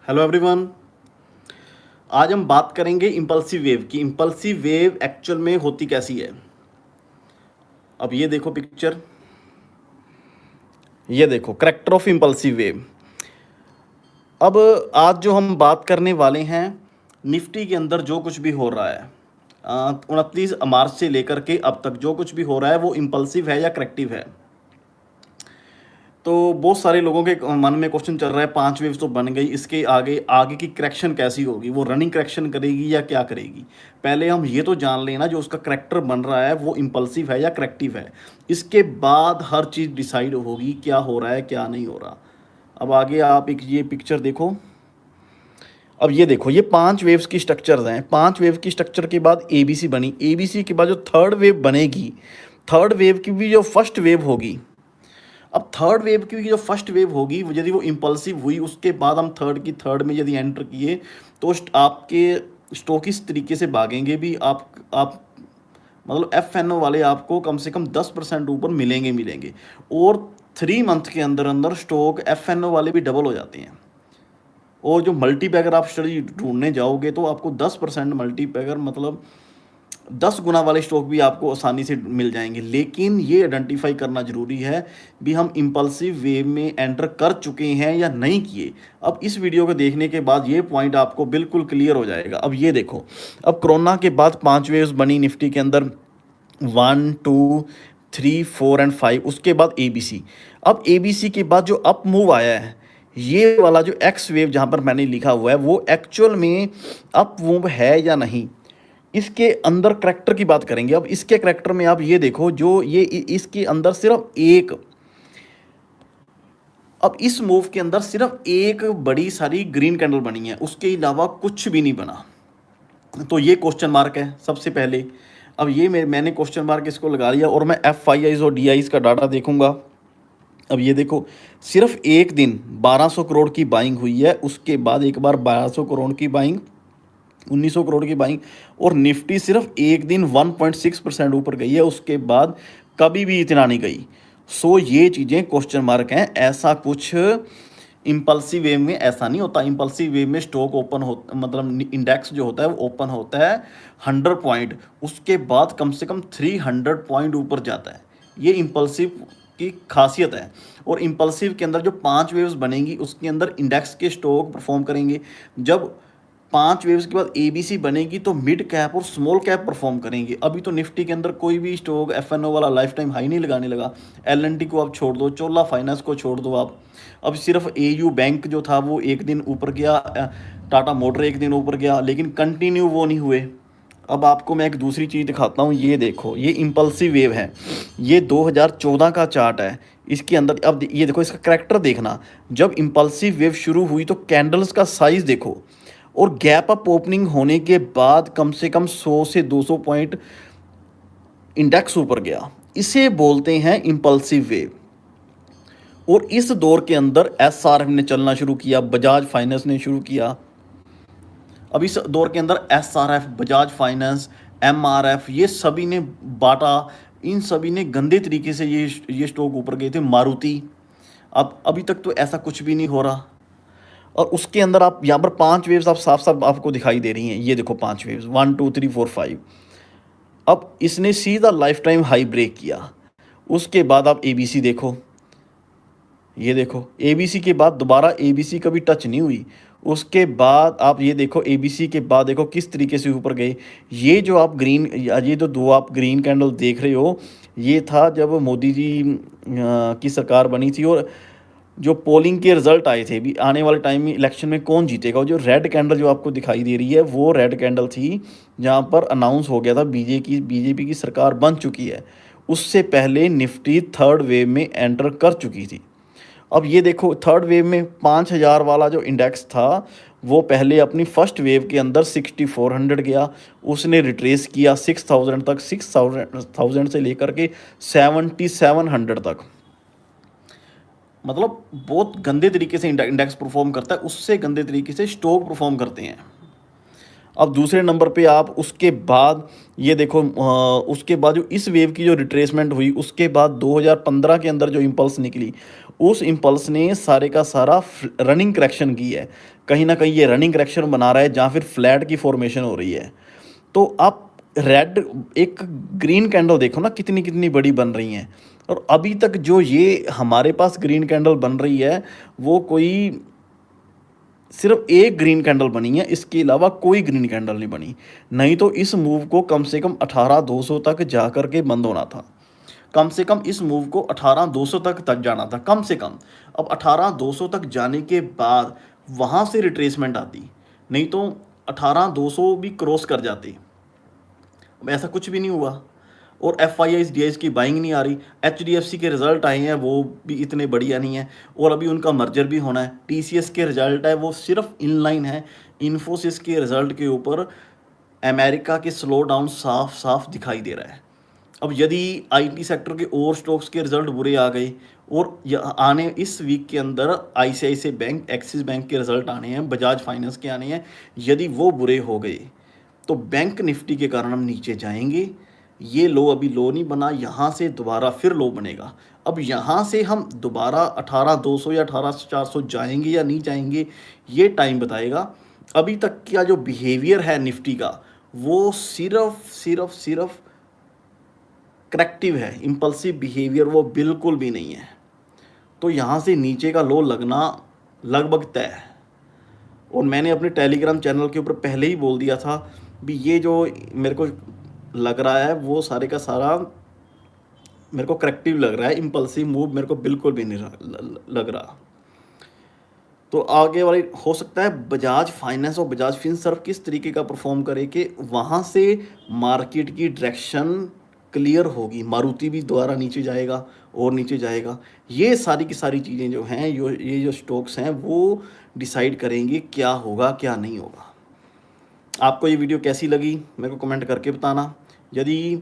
Hello everyone. आज हम बात करेंगे इम्पल्सिव वेव की। इम्पल्सिव वेव एक्चुअल में होती कैसी है। अब ये देखो पिक्चर, ये देखो करैक्टर ऑफ इम्पल्सिव वेव। अब आज जो हम बात करने वाले हैं, निफ्टी के अंदर जो कुछ भी हो रहा है 29 मार्च से लेकर के अब तक जो कुछ भी हो रहा है वो इम्पल्सिव है या करेक्टिव है। तो बहुत सारे लोगों के मन में क्वेश्चन चल रहा है, 5 वेव्स तो बन गई, इसके आगे आगे की करेक्शन कैसी होगी, वो रनिंग करेक्शन करेगी या क्या करेगी। पहले हम ये तो जान लेना जो उसका करेक्टर बन रहा है वो इम्पल्सिव है या करेक्टिव है। इसके बाद हर चीज़ डिसाइड होगी क्या हो रहा है क्या नहीं हो रहा। अब आगे आप एक ये पिक्चर देखो। अब ये देखो, ये 5 वेव्स की स्ट्रक्चर्स हैं। 5 वेव की स्ट्रक्चर के बाद एबीसी बनी, एबीसी के बाद जो थर्ड वेव बनेगी, थर्ड वेव की भी जो फर्स्ट वेव होगी। अब थर्ड वेव की जो फर्स्ट वेव होगी यदि वो इम्पल्सिव हुई, उसके बाद हम थर्ड में यदि एंटर किए तो आपके स्टॉक इस तरीके से भागेंगे भी। आप मतलब एफ वाले आपको कम से कम 10% ऊपर मिलेंगे। और 3 मंथ के अंदर अंदर स्टॉक एफ वाले भी डबल हो जाते हैं। और जो मल्टीपैगर आप स्टडी ढूंढने जाओगे तो आपको 10% मल्टीपैगर मतलब 10 गुना वाले स्टॉक भी आपको आसानी से मिल जाएंगे। लेकिन ये आइडेंटिफाई करना जरूरी है भी हम इम्पल्सिव वेव में एंटर कर चुके हैं या नहीं किए। अब इस वीडियो को देखने के बाद ये पॉइंट आपको बिल्कुल क्लियर हो जाएगा। अब ये देखो, अब कोरोना के बाद 5 वेव्स बनी निफ्टी के अंदर, 1 2 3 4 एंड 5। उसके बाद एबीसी। अब एबीसी के बाद जो अप मूव आया है, ये वाला जो एक्स वेव जहाँ पर मैंने लिखा हुआ है वो एक्चुअल में अप मूव है या नहीं। इसके अंदर करैक्टर की बात करेंगे। अब इसके करैक्टर में आप ये देखो, जो ये इसके अंदर सिर्फ एक, अब इस मूव के अंदर सिर्फ एक बड़ी सारी ग्रीन कैंडल बनी है, उसके अलावा कुछ भी नहीं बना। तो ये क्वेश्चन मार्क है सबसे पहले। अब ये मैंने क्वेश्चन मार्क इसको लगा लिया और मैं एफ आई आईज और डी आईज का डाटा देखूंगा। अब ये देखो, सिर्फ एक दिन 1200 करोड़ की बाइंग हुई है, उसके बाद एक बार 1200 करोड़ की बाइंग, 1900 करोड़ की बाइंग, और निफ्टी सिर्फ एक दिन 1.6% ऊपर गई है, उसके बाद कभी भी इतना नहीं गई। सो ये चीज़ें क्वेश्चन मार्क हैं। ऐसा कुछ इम्पल्सिव वेव में ऐसा नहीं होता। इम्पल्सिव वेव में स्टॉक ओपन हो मतलब इंडेक्स जो होता है वो ओपन होता है 100 पॉइंट, उसके बाद कम से कम 300 पॉइंट ऊपर जाता है। ये इम्पल्सिव की खासियत है। और इम्पल्सिव के अंदर जो 5 वेव्स बनेंगी उसके अंदर इंडेक्स के स्टॉक परफॉर्म करेंगे। जब 5 वेव्स के बाद एबीसी बनेगी तो मिड कैप और स्मॉल कैप परफॉर्म करेंगे। अभी तो निफ्टी के अंदर कोई भी स्टॉक एफएनओ वाला लाइफ टाइम हाई नहीं लगाने लगा। एलएनटी को आप छोड़ दो, चोला फाइनेंस को छोड़ दो आप। अब सिर्फ एयू बैंक जो था वो एक दिन ऊपर गया, टाटा मोटर एक दिन ऊपर गया, लेकिन कंटिन्यू वो नहीं हुए। अब आपको मैं एक दूसरी चीज़ दिखाता हूँ। ये देखो, ये इम्पल्सिव वेव है, ये 2014 का चार्ट है। इसके अंदर अब ये देखो, इसका करैक्टर देखना। जब इम्पल्सिव वेव शुरू हुई तो कैंडल्स का साइज देखो, और गैप अप ओपनिंग होने के बाद कम से कम 100 से 200 पॉइंट इंडेक्स ऊपर गया। इसे बोलते हैं इम्पल्सिव वेव। और इस दौर के अंदर एसआरएफ ने चलना शुरू किया, बजाज फाइनेंस ने शुरू किया। अब इस दौर के अंदर एसआरएफ, बजाज फाइनेंस, एमआरएफ, ये सभी ने बाटा, इन सभी ने गंदे तरीके से ये स्टॉक ऊपर गए थे। मारुति। अब अभी तक तो ऐसा कुछ भी नहीं हो रहा। और उसके अंदर आप यहाँ पर 5 वेव्स आप साफ साफ आपको दिखाई दे रही हैं। ये देखो 5 वेव्स, 1 2 3 4 5। अब इसने सीधा लाइफ टाइम हाई ब्रेक किया। उसके बाद आप एबीसी देखो, ये देखो एबीसी के बाद दोबारा एबीसी कभी टच नहीं हुई। उसके बाद आप ये देखो, एबीसी के बाद देखो किस तरीके से ऊपर गए। ये जो आप ग्रीन, ये जो दो आप ग्रीन कैंडल देख रहे हो, ये था जब मोदी जी की सरकार बनी थी और जो पोलिंग के रिजल्ट आए थे। भी आने वाले टाइम में इलेक्शन में कौन जीतेगा। जो रेड कैंडल जो आपको दिखाई दे रही है वो रेड कैंडल थी जहाँ पर अनाउंस हो गया था बीजेपी की सरकार बन चुकी है। उससे पहले निफ्टी थर्ड वेव में एंटर कर चुकी थी। अब ये देखो, थर्ड वेव में 5000 वाला जो इंडेक्स था वो पहले अपनी फर्स्ट वेव के अंदर 6400 गया, उसने रिट्रेस किया 6000 तक, 6000 से लेकर के 7700 तक। मतलब बहुत गंदे तरीके से इंडेक्स परफॉर्म करता है, उससे गंदे तरीके से स्टॉक परफॉर्म करते हैं। अब दूसरे नंबर पे आप उसके बाद ये देखो, उसके बाद जो इस वेव की जो रिट्रेसमेंट हुई, उसके बाद 2015 के अंदर जो इम्पल्स निकली, उस इम्पल्स ने सारे का सारा रनिंग करेक्शन की है। कहीं ना कहीं ये रनिंग करेक्शन बना रहा है, जहाँ फिर फ्लैट की फॉर्मेशन हो रही है। तो आप रेड, एक ग्रीन कैंडल देखो ना कितनी कितनी बड़ी बन रही हैं। और अभी तक जो ये हमारे पास ग्रीन कैंडल बन रही है, वो कोई सिर्फ एक ग्रीन कैंडल बनी है, इसके अलावा कोई ग्रीन कैंडल नहीं बनी। नहीं तो इस मूव को कम से कम 18,200 तक जा कर के बंद होना था। कम से कम इस मूव को 18,200 तक जाना था, कम से कम। अब 18,200 तक जाने के बाद वहाँ से रिट्रेसमेंट आती, नहीं तो 18,200 भी क्रॉस कर जाती। अब ऐसा कुछ भी नहीं हुआ। और एफ आई आई डी की बाइंग नहीं आ रही। एच डी एफ सी के रिजल्ट आए हैं, वो भी इतने बढ़िया नहीं है, और अभी उनका मर्जर भी होना है। टी सी एस के रिजल्ट है वो सिर्फ इनलाइन है। इन्फोसिस के रिजल्ट के ऊपर अमेरिका के स्लो डाउन साफ साफ दिखाई दे रहा है। अब यदि आईटी सेक्टर के और स्टॉक्स के रिजल्ट बुरे आ गए, और आने इस वीक के अंदर आईसीआईसीआई बैंक, एक्सिस बैंक के रिजल्ट आने हैं, बजाज फाइनेंस के आने हैं, यदि वो बुरे हो गए तो बैंक निफ्टी के कारण हम नीचे जाएंगे। ये लो अभी लो नहीं बना, यहाँ से दोबारा फिर लो बनेगा। अब यहाँ से हम दोबारा 18,200 या 18,400 जाएंगे या नहीं जाएंगे, ये टाइम बताएगा। अभी तक का जो बिहेवियर है निफ्टी का, वो सिर्फ सिर्फ सिर्फ करेक्टिव है, इम्पल्सिव बिहेवियर वो बिल्कुल भी नहीं है। तो यहाँ से नीचे का लो लगना लगभग तय है। और मैंने अपने टेलीग्राम चैनल के ऊपर पहले ही बोल दिया था भी, ये जो मेरे को लग रहा है वो सारे का सारा मेरे को करेक्टिव लग रहा है, इम्पल्सिव मूव मेरे को बिल्कुल भी नहीं लग रहा। तो आगे वाली हो सकता है बजाज फाइनेंस और बजाज फिनसर्व किस तरीके का परफॉर्म करे कि वहाँ से मार्केट की डायरेक्शन क्लियर होगी। मारुति भी दोबारा नीचे जाएगा और नीचे जाएगा। ये सारी की सारी चीज़ें जो हैं, ये जो स्टॉक्स हैं, वो डिसाइड करेंगे क्या होगा क्या नहीं होगा। आपको ये वीडियो कैसी लगी मेरे को कमेंट करके बताना। यदि